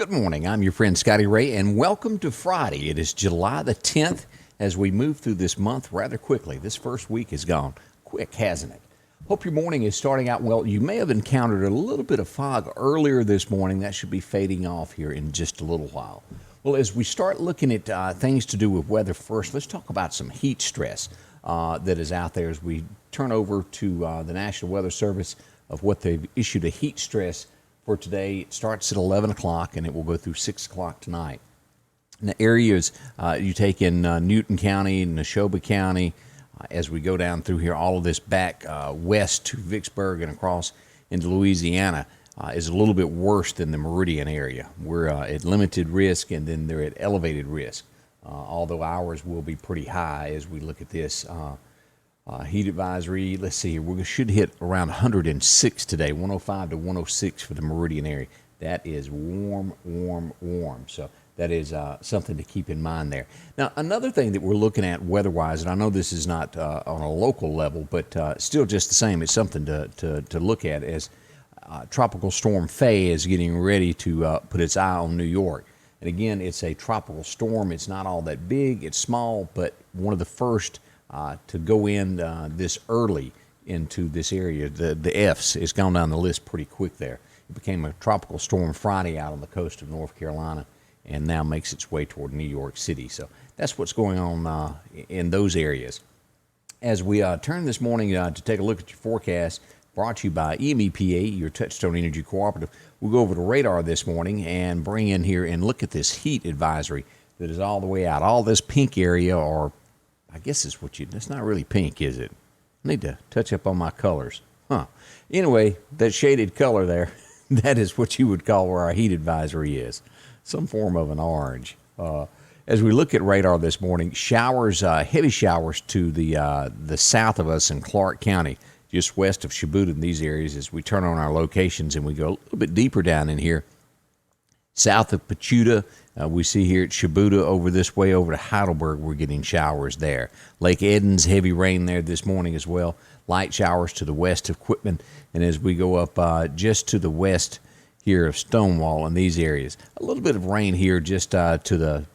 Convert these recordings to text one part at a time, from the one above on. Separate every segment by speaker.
Speaker 1: Good morning. I'm your friend Scotty Ray, and welcome to Friday. It is July the 10th as we move through this month rather quickly. This first week has gone quick, hasn't it? Hope your morning is starting out well. You may have encountered a little bit of fog earlier this morning. That should be fading off here in just a little while. Well, as we start looking at things to do with weather first, let's talk about some heat stress that is out there as we turn over to the National Weather Service of what they've issued a heat stress for today. It starts at 11 o'clock and it will go through 6 o'clock tonight. And the areas you take in Newton County, Neshoba County, as we go down through here, all of this back west to Vicksburg and across into Louisiana is a little bit worse than the Meridian area. We're at limited risk, and then they're at elevated risk, although ours will be pretty high as we look at this. Heat advisory, let's see here, we should hit around 106 today, 105 to 106 for the Meridian area. That is warm, warm, warm. So that is something to keep in mind there. Now, another thing that we're looking at weather-wise, and I know this is not on a local level, but still just the same, it's something to look at, as Tropical Storm Faye is getting ready to put its eye on New York. And again, it's a tropical storm. It's not all that big. It's small, but one of the first to go in this early into this area. The F's, it's gone down the list pretty quick there. It became a tropical storm Friday out on the coast of North Carolina and now makes its way toward New York City. So that's what's going on in those areas. As we turn this morning to take a look at your forecast, brought to you by EMEPA, your Touchstone Energy Cooperative, we'll go over the radar this morning and bring in here and look at this heat advisory that is all the way out. All this pink area, or I guess it's not really pink, is it? I need to touch up on my colors. Anyway, that shaded color there, that is what you would call where our heat advisory is. Some form of an orange. As we look at radar this morning, showers, heavy showers to the south of us in Clark County, just west of Shibuda in these areas. As we turn on our locations and we go a little bit deeper down in here, south of Pachuta, we see here at Shibuda, over this way over to Heidelberg, we're getting showers there. Lake Edens, heavy rain there this morning as well. Light showers to the west of Quitman. And as we go up just to the west here of Stonewall in these areas, a little bit of rain here just to the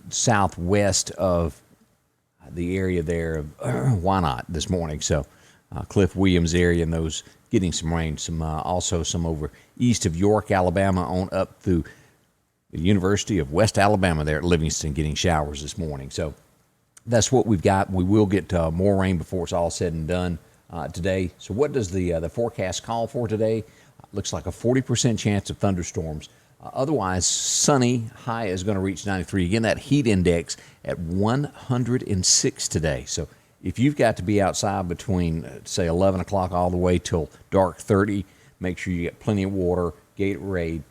Speaker 1: southwest of the area there of Wynot this morning. So Cliff Williams area and those getting some rain. Some also some over east of York, Alabama, on up through the University of West Alabama there at Livingston, getting showers this morning. So that's what we've got. We will get more rain before it's all said and done today. So what does the forecast call for today? Looks like a 40% chance of thunderstorms. Otherwise, sunny. High is going to reach 93. Again, that heat index at 106 today. So if you've got to be outside between, say, 11 o'clock all the way till dark 30, make sure you get plenty of water, Gatorade,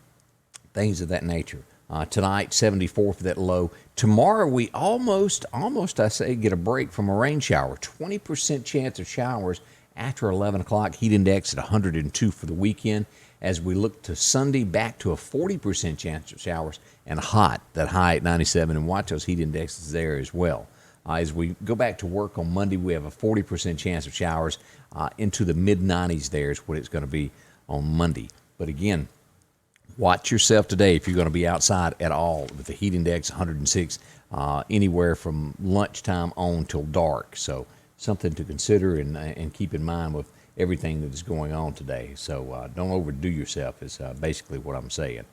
Speaker 1: things of that nature. Tonight, 74 for that low. Tomorrow, we almost, I say, get a break from a rain shower. 20% chance of showers after 11 o'clock. Heat index at 102 for the weekend. As we look to Sunday, back to a 40% chance of showers and hot, that high at 97. And watch those heat indexes there as well. As we go back to work on Monday, we have a 40% chance of showers into the mid-90s there is what it's going to be on Monday. But again, watch yourself today if you're going to be outside at all with the heat index 106, anywhere from lunchtime on till dark. So something to consider and keep in mind with everything that is going on today. So don't overdo yourself is basically what I'm saying.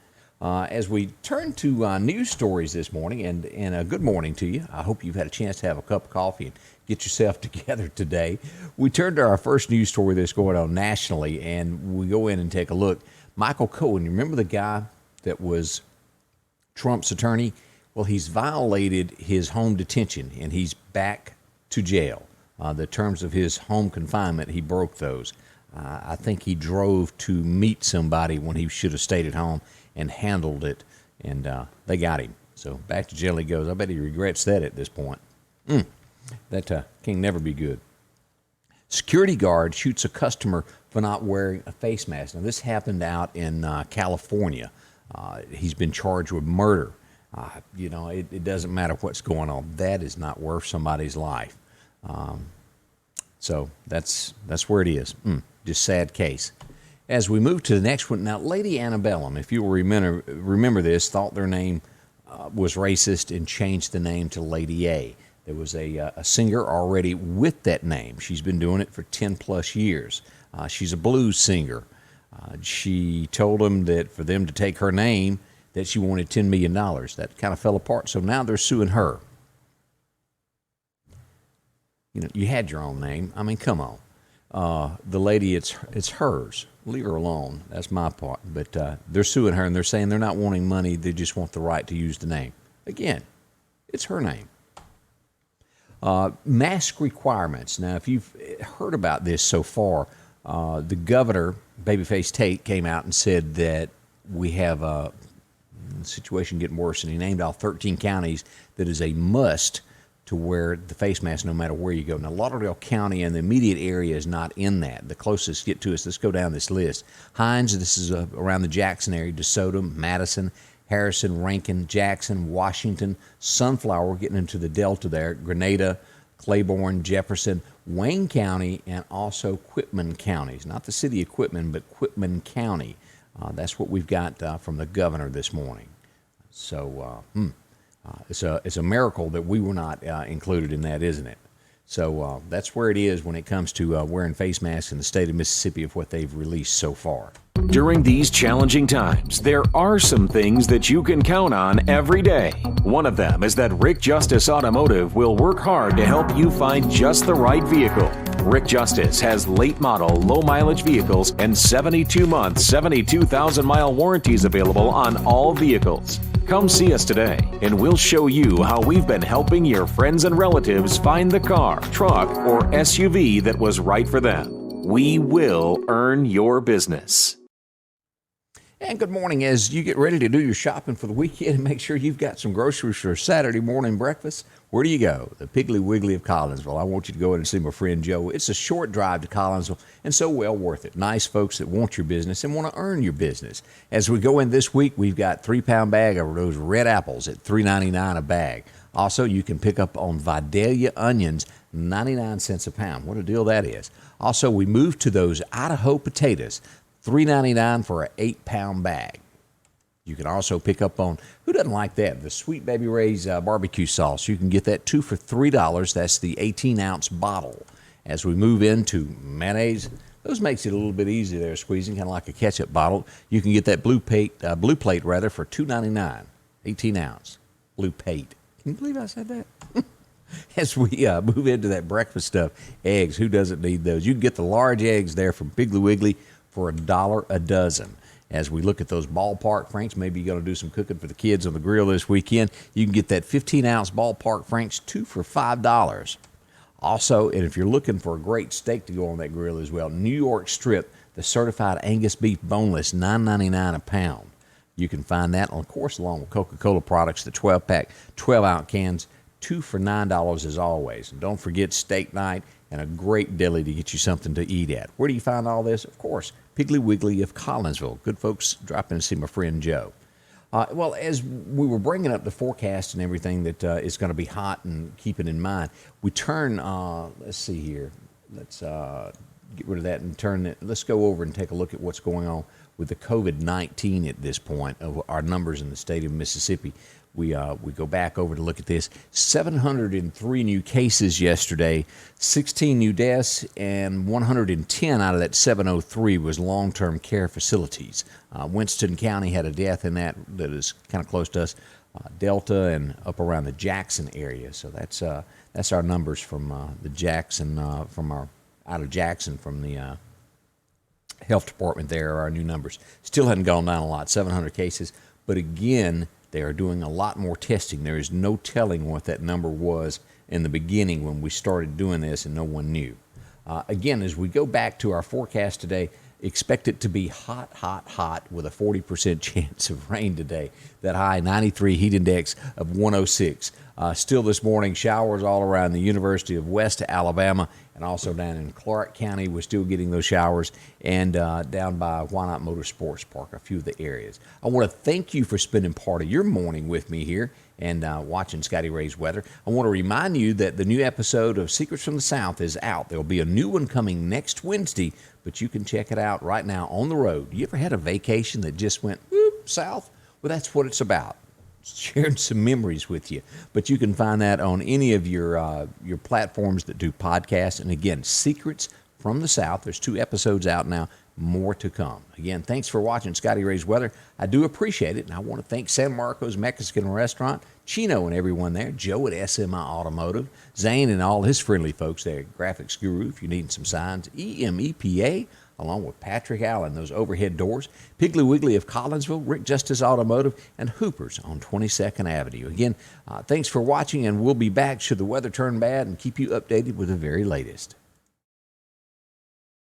Speaker 1: As we turn to news stories this morning, and a good morning to you. I hope you've had a chance to have a cup of coffee and get yourself together today. We turn to our first news story that's going on nationally, and we go in and take a look. Michael Cohen, you remember the guy that was Trump's attorney? Well, he's violated his home detention, and he's back to jail. The terms of his home confinement, he broke those. I think he drove to meet somebody when he should have stayed at home and handled it, and they got him. So back to jail he goes. I bet he regrets that at this point. That can never be good. Security guard shoots a customer for not wearing a face mask. Now, this happened out in California. He's been charged with murder. It doesn't matter what's going on. That is not worth somebody's life. So that's where it is. Just sad case. As we move to the next one, now Lady Antebellum, if you will remember this, thought their name was racist and changed the name to Lady A. There was a singer already with that name. She's been doing it for 10 plus years. She's a blues singer. She told them that for them to take her name, that she wanted $10 million. That kind of fell apart, so now they're suing her. You know, you had your own name. I mean, come on. The lady, it's hers. Leave her alone. That's my part. But they're suing her, and they're saying they're not wanting money. They just want the right to use the name. Again, it's her name. Mask requirements. Now, if you've heard about this so far, the governor, Babyface Tate, came out and said that we have a situation getting worse, and he named all 13 counties that is a must to wear the face mask no matter where you go. Now, Lauderdale County and the immediate area is not in that. The closest get to us, let's go down this list. Hines, this is around the Jackson area, DeSoto, Madison, Harrison, Rankin, Jackson, Washington, Sunflower, we're getting into the Delta there, Grenada, Claiborne, Jefferson, Wayne County, and also Quitman counties. Not the city of Quitman, but Quitman County. That's what we've got from the governor this morning. So it's a miracle that we were not included in that, isn't it? So that's where it is when it comes to wearing face masks in the state of Mississippi of what they've released so far.
Speaker 2: During these challenging times, there are some things that you can count on every day. One of them is that Rick Justice Automotive will work hard to help you find just the right vehicle. Rick Justice has late model, low mileage vehicles and 72-month, 72,000-mile warranties available on all vehicles. Come see us today, and we'll show you how we've been helping your friends and relatives find the car, truck, or SUV that was right for them. We will earn your business.
Speaker 1: And good morning. As you get ready to do your shopping for the weekend and make sure you've got some groceries for Saturday morning breakfast, where do you go? The Piggly Wiggly of Collinsville. I want you to go in and see my friend Joe. It's a short drive to Collinsville and so well worth it. Nice folks that want your business and want to earn your business. As we go in this week, we've got 3-pound bag of those red apples at $3.99 a bag. Also, you can pick up on Vidalia onions, 99 cents a pound. What a deal that is. Also, we moved to those Idaho potatoes, $3.99 for an 8-pound bag. You can also pick up on, who doesn't like that, the Sweet Baby Ray's barbecue sauce. You can get that 2 for $3. That's the 18-ounce bottle. As we move into mayonnaise, those makes it a little bit easier there, squeezing, kind of like a ketchup bottle. You can get that blue plate for $2.99, 18-ounce blue plate. Can you believe I said that? As we move into that breakfast stuff, eggs, who doesn't need those? You can get the large eggs there from Piggly Wiggly for $1 a dozen. As we look at those ballpark franks, maybe you're going to do some cooking for the kids on the grill this weekend. You can get that 15-ounce ballpark franks, 2 for $5. Also, and if you're looking for a great steak to go on that grill as well, New York strip, the certified Angus beef boneless, $9.99 a pound. You can find that, of course, along with Coca-Cola products, the 12-pack, 12-ounce cans, 2 for $9 as always. And don't forget steak night and a great deli to get you something to eat at. Where do you find all this? Of course, Piggly Wiggly of Collinsville. Good folks, drop in and see my friend Joe. Well, as we were bringing up the forecast and everything that is going to be hot and keep it in mind, we turn, let's see here. Let's get rid of that and turn it. Let's go over and take a look at what's going on with the COVID-19 at this point of our numbers in the state of Mississippi. We go back over to look at this. 703 new cases yesterday, 16 new deaths, and 110 out of that 703 was long-term care facilities. Winston County had a death in that is kind of close to us. Delta and up around the Jackson area. So that's our numbers from the Jackson, out of Jackson from the health department there are our new numbers. Still hadn't gone down a lot, 700 cases. But again, they are doing a lot more testing. There is no telling what that number was in the beginning when we started doing this and no one knew. Again, as we go back to our forecast today, expect it to be hot, hot, hot with a 40% chance of rain today. That high 93 heat index of 106. Still this morning, showers all around the University of West Alabama and also down in Clark County, we're still getting those showers, and down by Why Not Motorsports Park, a few of the areas. I want to thank you for spending part of your morning with me here and watching Scotty Ray's weather. I want to remind you that the new episode of Secrets from the South is out. There'll be a new one coming next Wednesday, but you can check it out right now on the road. You ever had a vacation that just went whoop, south? Well, that's what it's about. Sharing some memories with you. But you can find that on any of your platforms that do podcasts. And again, Secrets from the South. There's 2 episodes out now. More to come. Again, thanks for watching Scotty Ray's Weather. I do appreciate it, and I want to thank San Marcos Mexican Restaurant, Chino and everyone there, Joe at SMI Automotive, Zane and all his friendly folks there at Graphics Guru, if you need some signs, EMEPA, along with Patrick Allen, those overhead doors, Piggly Wiggly of Collinsville, Rick Justice Automotive, and Hooper's on 22nd Avenue. Again, thanks for watching, and we'll be back should the weather turn bad and keep you updated with the very latest.